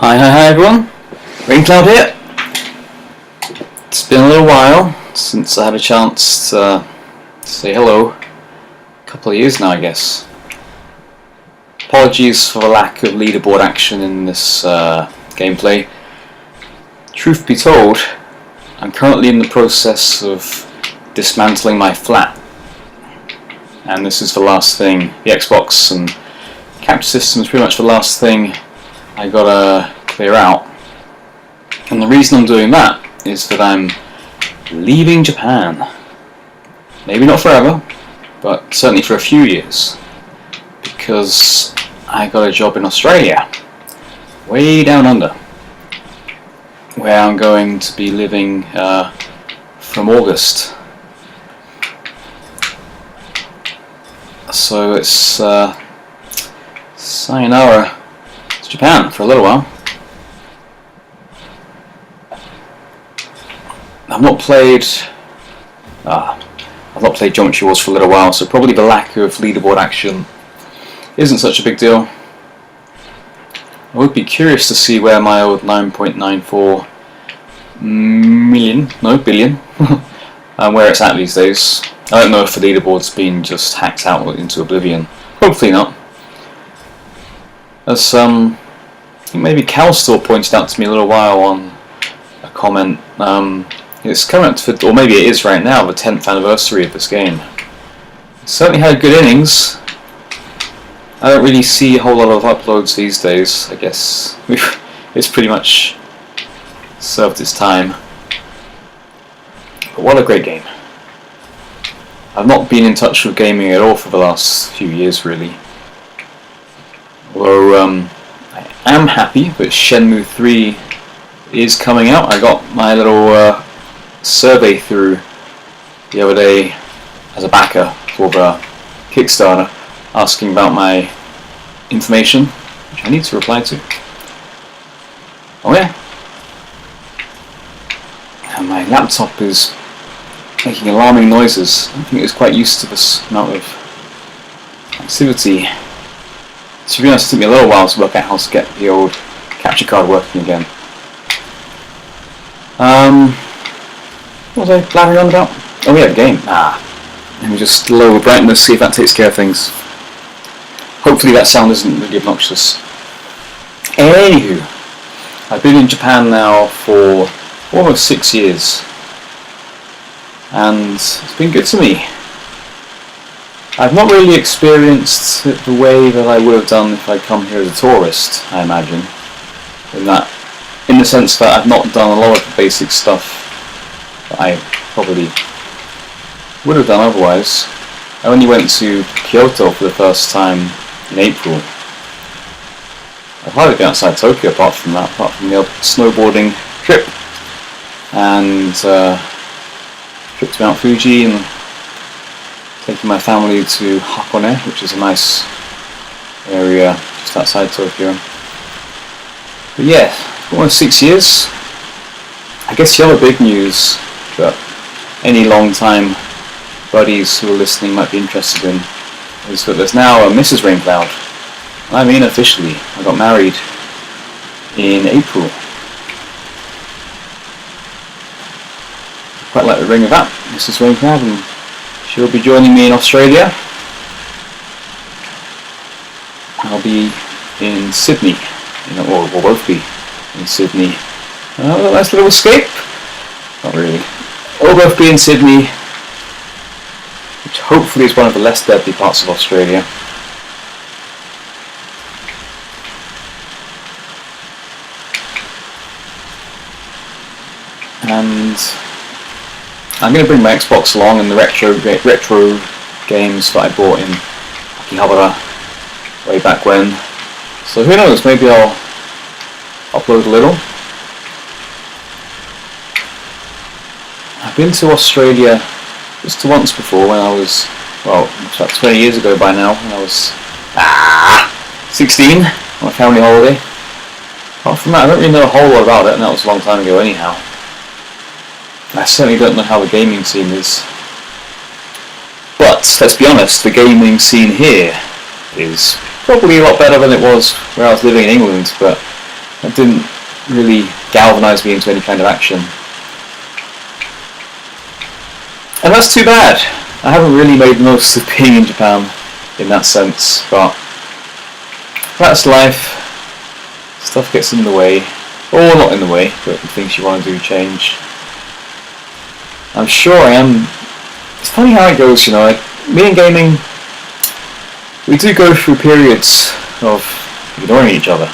Hi everyone, Raincloud here. It's been a little while since I had a chance to say hello. A couple of years now, I guess. Apologies for the lack of leaderboard action in this gameplay. Truth be told, I'm currently in the process of dismantling my flat. And this is the last thing. The Xbox and capture system is pretty much the last thing I gotta clear out. And the reason I'm doing that is that I'm leaving Japan. Maybe not forever, but certainly for a few years. Because I got a job in Australia, way down under, where I'm going to be living from August. So it's sayonara to Japan for a little while. I've not played Geometry Wars for a little while, so probably the lack of leaderboard action isn't such a big deal. I would be curious to see where my old 9.94 billion where it's at these days. I don't know if the leaderboard's been just hacked out into oblivion. Hopefully not. As I think maybe Cal still pointed out to me a little while on a comment, it's coming up to, or maybe it is right now, the 10th anniversary of this game. It certainly had good innings. I don't really see a whole lot of uploads these days. I guess it's pretty much served its time. But what a great game. I've not been in touch with gaming at all for the last few years, really. Although I am happy that Shenmue 3 is coming out. I got my little survey through the other day as a backer for the Kickstarter, asking about my information, which I need to reply to. Oh yeah. And my laptop is making alarming noises. I think it's quite used to this amount of activity. To be honest, it took me a little while to work out how to get the old capture card working again. What was I blabbering on about? Oh yeah, game. Let me just lower the brightness, see if that takes care of things. Hopefully that sound isn't really obnoxious. Anywho, I've been in Japan now for almost 6 years. And it's been good to me. I've not really experienced it the way that I would have done if I'd come here as a tourist, I imagine. In the sense that I've not done a lot of the basic stuff that I probably would have done otherwise. I only went to Kyoto for the first time in April. I've hardly been outside Tokyo apart from that, apart from the old snowboarding trip and trip to Mount Fuji and taking my family to Hakone, which is a nice area just outside Tokyo. But yeah, almost 6 years. I guess the other big news that any long-time buddies who are listening might be interested in is that there's now a Mrs. Raincloud. I mean officially. I got married in April. Quite like the ring of that, Mrs. Raincloud, and she'll be joining me in Australia. I'll be in Sydney, or we'll both be in Sydney. A nice little escape? Not really. We'll both be in Sydney, which hopefully is one of the less deadly parts of Australia. And I'm going to bring my Xbox along and the retro games that I bought in Akihabara way back when. So who knows, maybe I'll upload a little. I've been to Australia just once before when I was, well, it's about 20 years ago by now, when I was 16 on a family holiday. Apart from that, I don't really know a whole lot about it, and that was a long time ago anyhow. I certainly don't know how the gaming scene is. But, let's be honest, the gaming scene here is probably a lot better than it was where I was living in England, but That didn't really galvanise me into any kind of action. And that's too bad. I haven't really made the most of being in Japan in that sense, but that's life. Stuff gets in the way, or not in the way, but the things you want to do change. I'm sure I am. It's funny how it goes, you know. Me and gaming, we do go through periods of ignoring each other.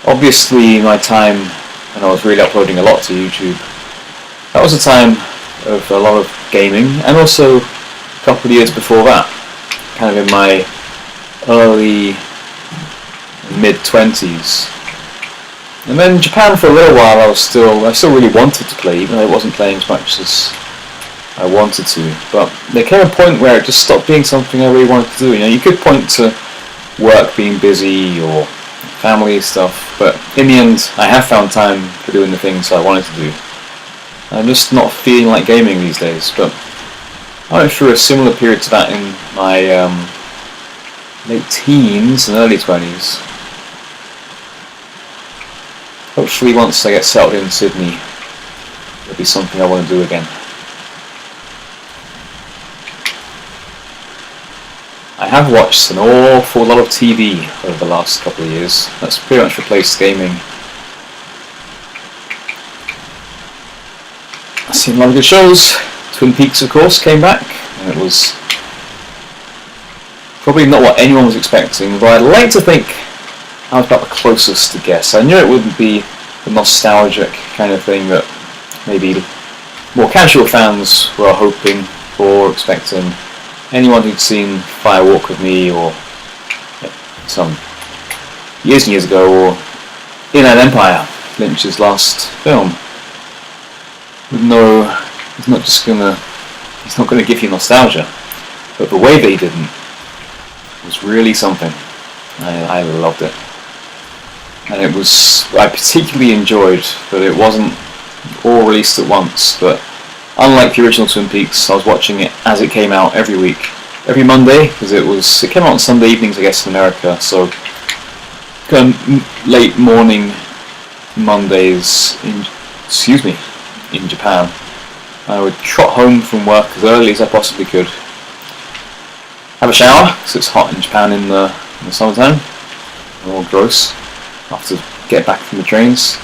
Obviously, my time when I was really uploading a lot to YouTube, that was a time of a lot of gaming, and also a couple of years before that, kind of in my early mid-20s. And then Japan for a little while I still really wanted to play, even though I wasn't playing as much as I wanted to. But there came a point where it just stopped being something I really wanted to do. You know, you could point to work being busy or family stuff, but in the end I have found time for doing the things I wanted to do. I'm just not feeling like gaming these days, but I went through a similar period to that in my late teens and early 20s. Hopefully once I get settled in Sydney, it'll be something I want to do again. I have watched an awful lot of TV over the last couple of years. That's pretty much replaced gaming. I've seen a lot of good shows. Twin Peaks, of course, came back, and it was probably not what anyone was expecting, but I'd like to think I was about the closest to guess. I knew it wouldn't be the nostalgic kind of thing that maybe more casual fans were hoping for, expecting. Anyone who'd seen Fire Walk with Me or some years and years ago, or Inland Empire, Lynch's last film, would know he's not gonna give you nostalgia, but the way they didn't was really something. I loved it. And I particularly enjoyed that it wasn't all released at once, but unlike the original Twin Peaks, I was watching it as it came out every week, every Monday, because it came out on Sunday evenings, I guess, in America, so kind of late morning Mondays in Japan. I would trot home from work as early as I possibly could, have a shower, because it's hot in Japan in the summertime, all gross, after get back from the trains,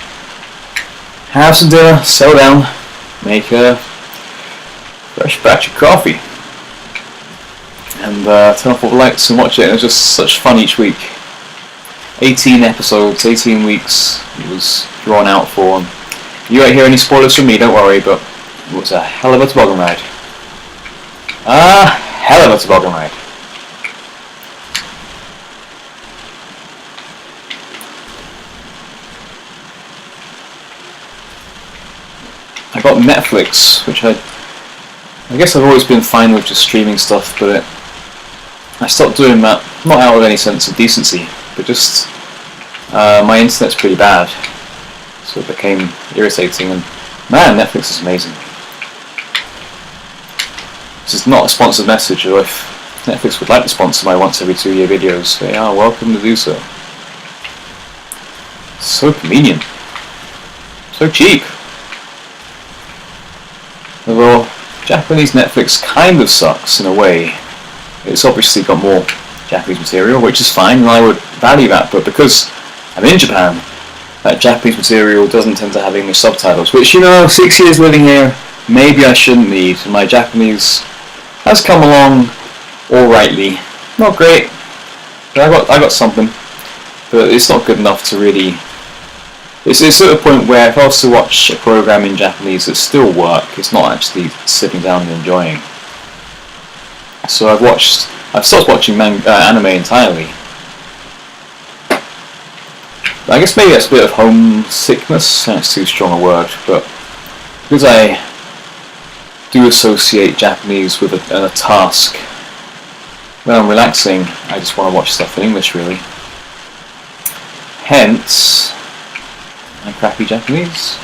have some dinner, settle down, make a fresh batch of coffee, and turn off all the lights and watch it. It was just such fun each week. 18 episodes, 18 weeks it was drawn out for. You won't hear any spoilers from me, don't worry, but it was a hell of a toboggan ride. A hell of a toboggan ride. I got Netflix, which I guess I've always been fine with just streaming stuff, but I stopped doing that, not out of any sense of decency, but just my internet's pretty bad, so it became irritating, and man, Netflix is amazing. This is not a sponsored message, or if Netflix would like to sponsor my once every 2 year videos, they are welcome to do so. So convenient. So cheap. Although Japanese Netflix kind of sucks in a way. It's obviously got more Japanese material, which is fine, and I would value that, but because I'm in Japan, that Japanese material doesn't tend to have English subtitles, which, you know, 6 years living here, maybe I shouldn't need. My Japanese has come along alrightly. Not great, but I got something. But it's not good enough to really... It's at a point where if I was to watch a program in Japanese that still work, it's not actually sitting down and enjoying. So I've stopped watching anime entirely. I guess maybe that's a bit of homesickness, that's too strong a word, but because I do associate Japanese with a task, when I'm relaxing, I just want to watch stuff in English, really. Hence, my crappy Japanese.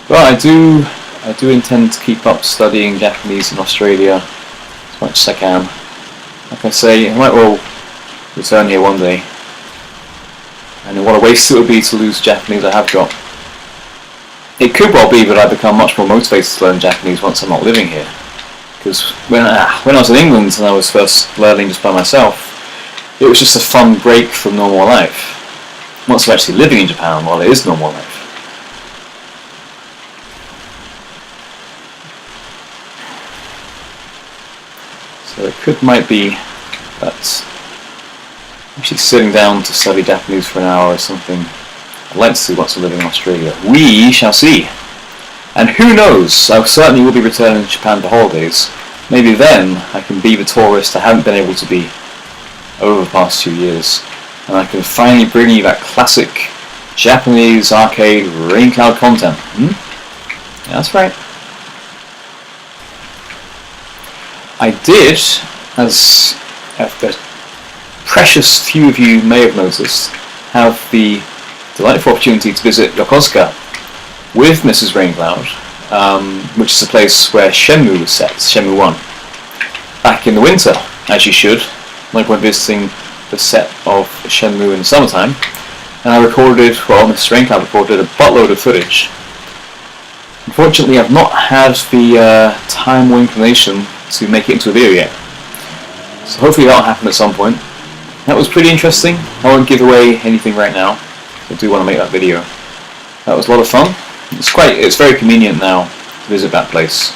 But I do intend to keep up studying Japanese in Australia as much as I can. like I say, I might well return here one day. And what a waste it would be to lose Japanese I have got. It could well be that I become much more motivated to learn Japanese once I'm not living here. Because when I was in England and I was first learning just by myself, it was just a fun break from normal life. Once I'm actually living in Japan, well, it is normal life. So it might be that actually sitting down to study Japanese for an hour or something I'd like to do once I'm living in Australia. We shall see. And who knows, I certainly will be returning to Japan for holidays. Maybe then I can be the tourist I haven't been able to be over the past 2 years. And I can finally bring you that classic Japanese arcade rain cloud content. Yeah, that's right. I did, as a precious few of you may have noticed, have the delightful opportunity to visit Yokosuka with Mrs. Raincloud, which is a place where Shenmue was set, Shenmue 1, back in the winter, as you should. No point visiting the set of Shenmue in the summertime. And I recorded, well, Mrs. Raincloud recorded a buttload of footage. Unfortunately, I've not had the time or inclination to make it into a video yet. So hopefully that'll happen at some point. That was pretty interesting. I won't give away anything right now. I do want to make that video. That was a lot of fun. It's very convenient now to visit that place.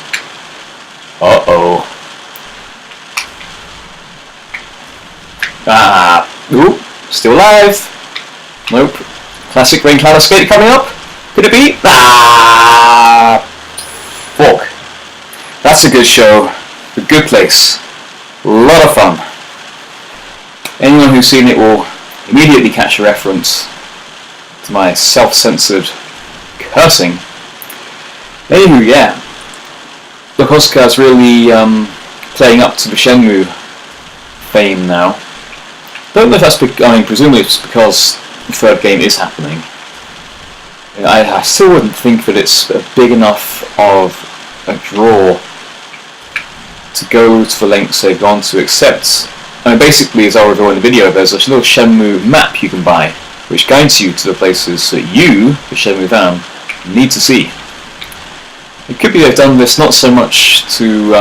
Uh-oh. Ooh, still alive. Nope. Classic rain cloud escape coming up. Could it be? Fuck. That's a good show. A good place. A lot of fun. Anyone who's seen it will immediately catch a reference to my self-censored cursing. Anywho, yeah. Yokosuka's really playing up to the Shenmue fame now. Don't know if that's presumably it's because the third game is happening. I still wouldn't think that it's big enough of a draw to go to the lengths they've gone to, except, basically, as I'll reveal in the video, there's a little Shenmue map you can buy, which guides you to the places that you, the Shenmue fan, need to see. It could be they've done this not so much to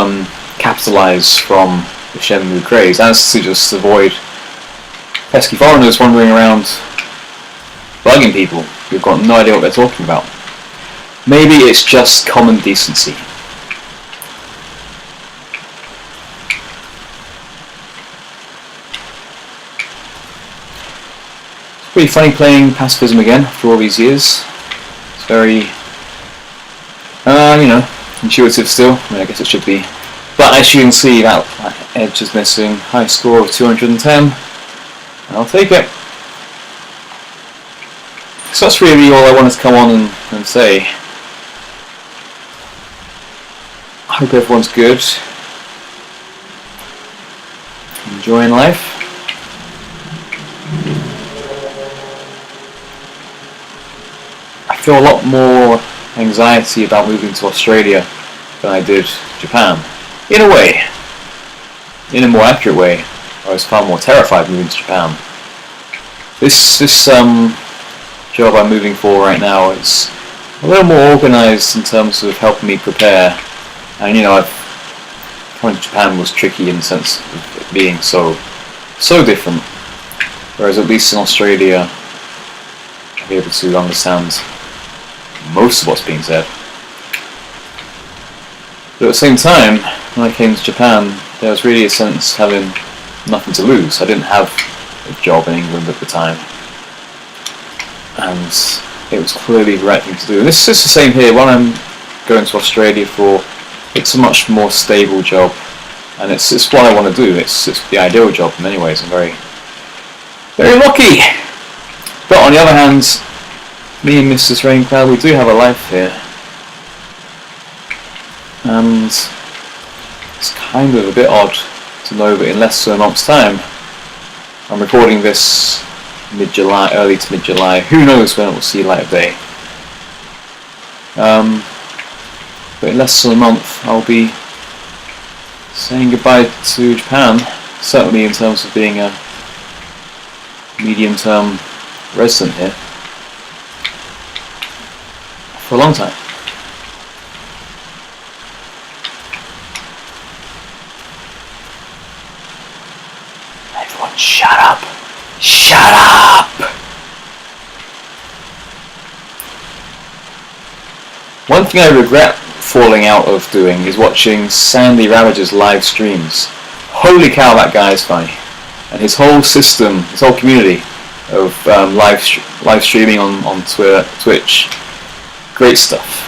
capitalise from the Shenmue craze, as to just avoid pesky foreigners wandering around bugging people who've got no idea what they're talking about. Maybe it's just common decency. It's pretty funny playing pacifism again after all these years. It's very, intuitive still. I mean, I guess it should be. But as you can see, that edge is missing. High score of 210. I'll take it. So that's really all I wanted to come on and say. I hope everyone's good. Enjoying life. I feel a lot more anxiety about moving to Australia than I did Japan. In a way. In a more accurate way. I was far more terrified moving to Japan. This job I'm moving for right now is a little more organised in terms of helping me prepare. And coming to Japan was tricky in the sense of it being so different. Whereas at least in Australia, I'll be able to understand most of what's being said. But at the same time, when I came to Japan, there was really a sense of having nothing to lose. I didn't have a job in England at the time, and it was clearly the right thing to do. And this is the same here. What I'm going to Australia for, it's a much more stable job, and it's what I want to do. It's the ideal job in many ways. I'm very, very lucky. But on the other hand, me and Mrs. Raincloud, we do have a life here, and it's kind of a bit odd to know that in less than a month's time, I'm recording this mid-July, early to mid-July. Who knows when it will see light of day. But in less than a month, I'll be saying goodbye to Japan certainly in terms of being a medium-term resident here for a long time. Everyone, shut up! Shut up! One thing I regret falling out of doing is watching Sandy Ravager's live streams. Holy cow, that guy is funny. And his whole system, his whole community of live streaming on Twitch, great stuff.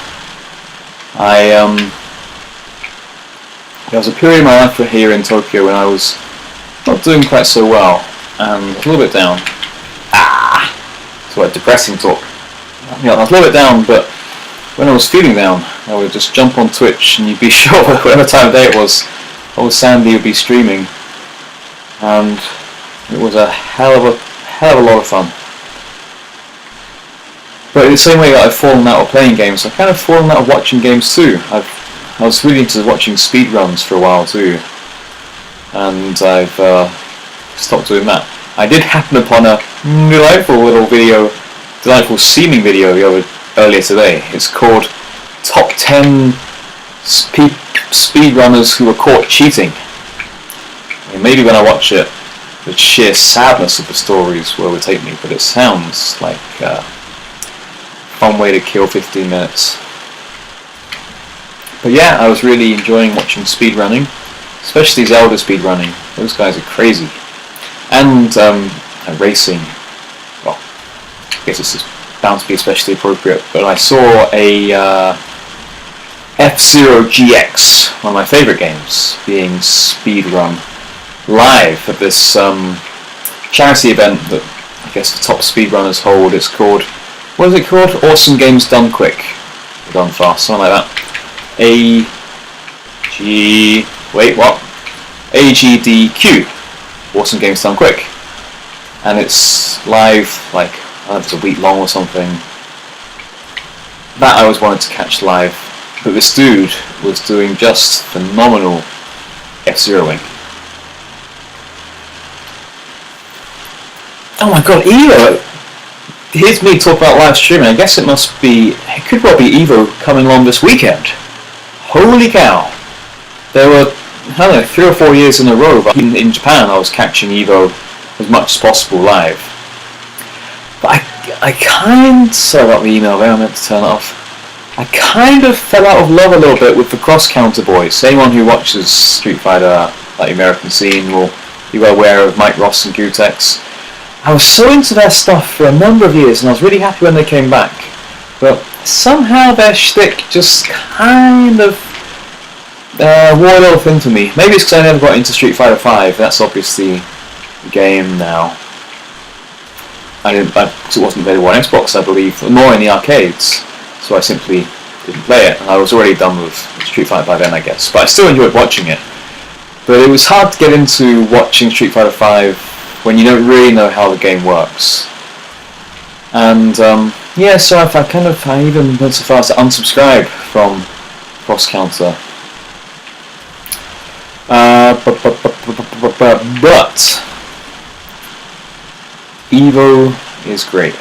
There was a period in my life here in Tokyo when I was not doing quite so well, and a little bit down. It's like depressing talk. Yeah, I was a little bit down, but when I was feeling down, I would just jump on Twitch, and you'd be sure whatever time of day it was, old Sandy would be streaming, and it was a hell of a lot of fun. But in the same way that I've fallen out of playing games, I've kind of fallen out of watching games too. I was really into watching speedruns for a while too, and I've stopped doing that. I did happen upon a delightful seeming video earlier today. It's called Top 10 Speedrunners Who Were Caught Cheating. And maybe when I watch it, the sheer sadness of the stories will overtake me, but it sounds like a fun way to kill 15 minutes. But yeah, I was really enjoying watching speedrunning, especially Zelda speedrunning. Those guys are crazy. And racing. Well, I guess this is bound to be especially appropriate, but I saw a F-Zero GX, one of my favourite games, being speedrun live at this charity event that I guess the top speedrunners hold. It's called, what is it called? Awesome Games Done Quick, or Done Fast, something like that. AGDQ, Awesome Games Done Quick, and it's live, like, I don't know if it's a week long or something. That I always wanted to catch live, but this dude was doing just phenomenal F-Zeroing. Oh my god, Evo! Here's me talk about live streaming. I guess it could well be Evo coming along this weekend. Holy cow! There were, I don't know, 3 or 4 years in a row, but in Japan I was catching Evo as much as possible live. But sorry about the email there, I meant to turn it off. I kind of fell out of love a little bit with the cross-counter boys. Anyone who watches Street Fighter, like the American scene, will be well aware of Mike Ross and Gutex. I was so into their stuff for a number of years, and I was really happy when they came back. But somehow their shtick just kind of wore a little thin for me. Maybe it's because I never got into Street Fighter 5. That's obviously the game now. Because it wasn't available on Xbox, I believe, nor in the arcades. So I simply didn't play it. And I was already done with Street Fighter by then, I guess. But I still enjoyed watching it. But it was hard to get into watching Street Fighter 5 when you don't really know how the game works. And yeah, so I even went so far as to unsubscribe from Cross Counter. But Evo is great.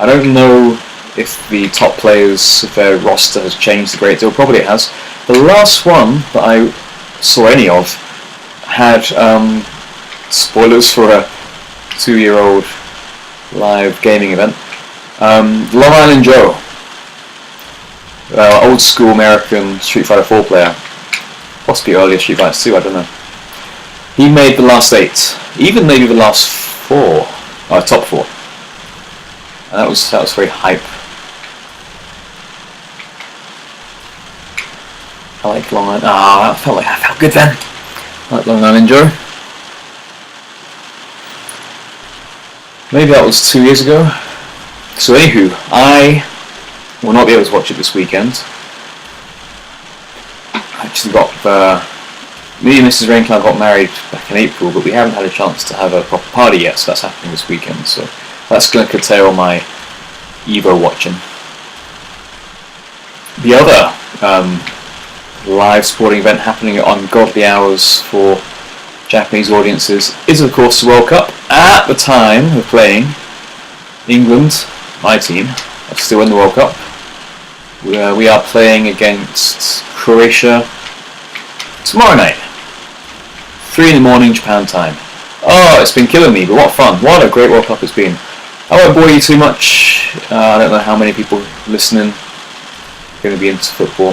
I don't know if the top players, if their roster has changed a great deal. Probably it has. The last one that I saw any of had spoilers for a 2-year-old live gaming event. Long Island Joe, old school American Street Fighter 4 player, possibly earlier Street Fighter 2, I don't know. He made the last 8, even maybe the last 4, top 4. And that was very hype. I like Long Island. I felt good then. I like Long Island Joe. Maybe that was 2 years ago. So anywho, I will not be able to watch it this weekend. I actually got me and Mrs. Raincloud got married back in April, but we haven't had a chance to have a proper party yet, so that's happening this weekend. So that's going to curtail my Evo watching. The other live sporting event happening at ungodly hours for Japanese audiences is of course the World Cup. At the time of playing, England, my team, are still in the World Cup. We are playing against Croatia tomorrow night, 3 in the morning Japan time. Oh, it's been killing me, but what fun. What a great World Cup it's been. I won't bore you too much. I don't know how many people listening are going to be into football.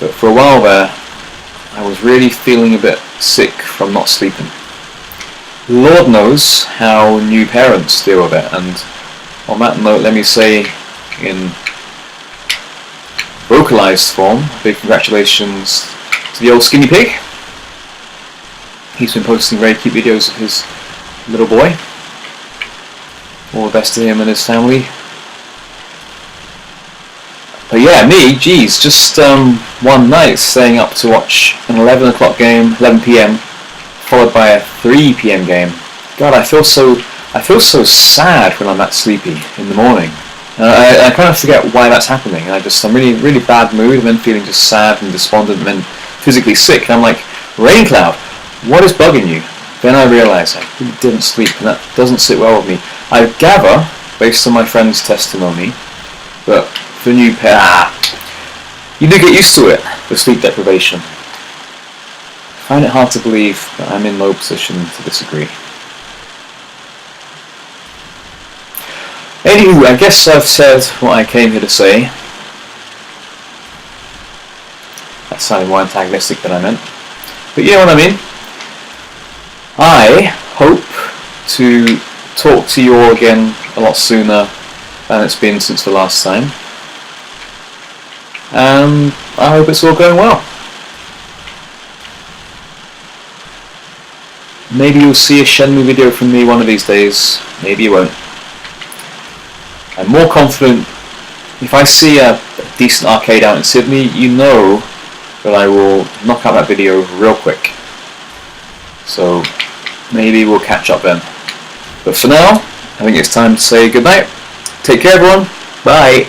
But for a while there, I was really feeling a bit sick from not sleeping. Lord knows how new parents deal with it, and on that note, let me say in vocalised form, big congratulations to the old skinny pig. He's been posting very cute videos of his little boy. All the best to him and his family. But yeah, me, geez, just one night staying up to watch an 11 o'clock game, 11 p.m, followed by a 3 p.m. game. God, I feel so sad when I'm that sleepy in the morning. I kind of forget why that's happening. I'm really, really bad mood, and then feeling just sad and despondent, and then physically sick. And I'm like, Rain Cloud, what is bugging you? Then I realise I really didn't sleep, and that doesn't sit well with me. I gather, based on my friend's testimony, that the new you do get used to it, the sleep deprivation. I find it hard to believe that I'm in no position to disagree. Anywho, I guess I've said what I came here to say. That sounded more antagonistic than I meant. But you know what I mean? I hope to talk to you all again a lot sooner than it's been since the last time. And I hope it's all going well. Maybe you'll see a Shenmue video from me one of these days. Maybe you won't. I'm more confident if I see a decent arcade out in Sydney, you know that I will knock out that video real quick. So maybe we'll catch up then. But for now, I think it's time to say goodnight. Take care everyone. Bye.